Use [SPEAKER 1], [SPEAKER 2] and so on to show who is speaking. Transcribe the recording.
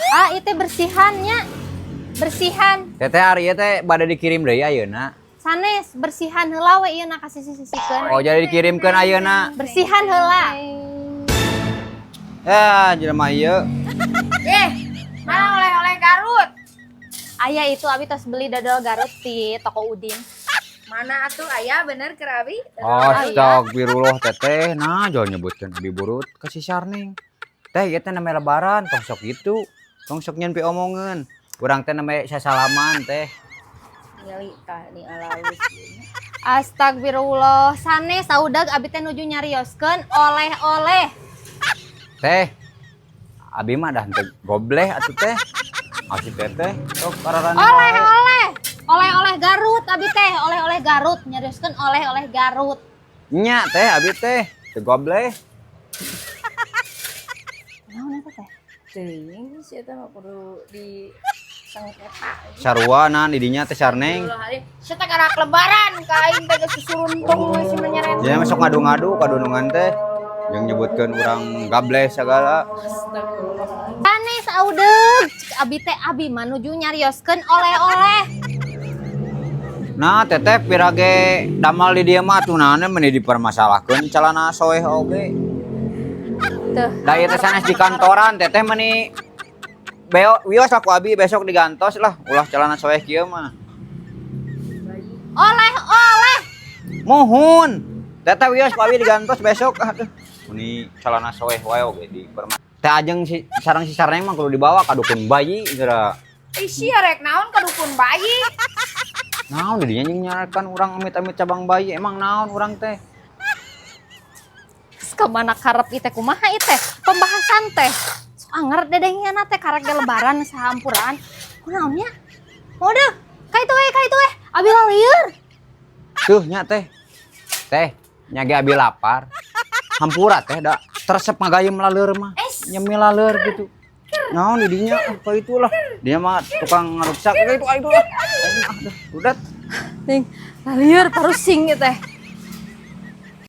[SPEAKER 1] Ah, itu bersihannya. Bersihan.
[SPEAKER 2] Teteh hari teh bade dikirim deui ayeuna.
[SPEAKER 1] Sanes bersihan heula we ieu na kasih sisikeun.
[SPEAKER 2] Oh jadi dikirimkeun ayeuna.
[SPEAKER 1] Bersihan heula.
[SPEAKER 2] Ya jelema ieu.
[SPEAKER 3] Mana oleh-oleh Garut?
[SPEAKER 1] Aya itu abi tos beli dodol Garut di toko Udin.
[SPEAKER 3] Mana atuh aya bener Kerabi?
[SPEAKER 2] Astagfirullah teteh. Nah, jangan nyebutkeun abi burut ka si Sarning. Teh ieu teh namanya lebaran, tong sok gitu. Tong sok nyen pi omongeun. Urang teh namanya sasalaman teh.
[SPEAKER 3] Nyali tah ni alalus.
[SPEAKER 1] Astagfirullah, sanes saudag abi teh nuju nyarioskeun oleh-oleh.
[SPEAKER 2] Teh. Abi mah dah henteu gobleh atuh teh. Asih teteh sok kararana.
[SPEAKER 1] Oleh-oleh. Oleh-oleh Garut abi teh, oleh-oleh Garut, nyarioskeun oleh-oleh Garut.
[SPEAKER 2] Nya teh abi teh teu gobleh.
[SPEAKER 1] Naon eta teh?
[SPEAKER 3] Teuing sih eta mah kudu di sengketa.
[SPEAKER 2] Sarua nah di dinya teh Sarneng.
[SPEAKER 3] Saya teh karak lebaran kain teh geus susuruntung masih menyeret.
[SPEAKER 2] Jadi masuk ngadu-ngadu kadunungan teh. Yang nyebutkeun urang gableh segala.
[SPEAKER 1] Sanes saudeug, cik abi teh abi mah nuju nyarioskeun oleh-oleh.
[SPEAKER 2] Nah, teteh pirage damal di dieu mah tunana meni dipermasalahkeun calana soeh oge.
[SPEAKER 1] Tuh.
[SPEAKER 2] Da ieu teh sanes di kantoran teteh meni beo wios aku abi besok digantos lah ulah calana soeh kieu mah.
[SPEAKER 1] Oleh-oleh.
[SPEAKER 2] Muhun. Teteh wios ku abi digantos besok aduh. Meni calana soeh wae oge dipermasalahkeun. Teh ajeng si sareng si Sarneng mah kudu dibawa ka dukun bayi geura.
[SPEAKER 3] Isi rek naon ka dukun bayi.
[SPEAKER 2] Naon didinya jeung nyarekan urang amit-amit cabang bayi emang naon urang teh.
[SPEAKER 1] Kemana karep iteh kumaha iteh? Pembahasan teh. Sok anger dedengnya teh karek ge lebaran sahampuran. Kunaonnya? Waduh, ka itu we. Abi lalieur.
[SPEAKER 2] Tuh nya teh. Teh, nya ge abi lapar. Hampura teh da teresep ngagayem laleur mah. Nyemil laleur gitu. Naon didinya apa itulah. Dia mah tukang ngaruksak itu lah. Aduh, udat.
[SPEAKER 1] Ning, lalieur parusing teh.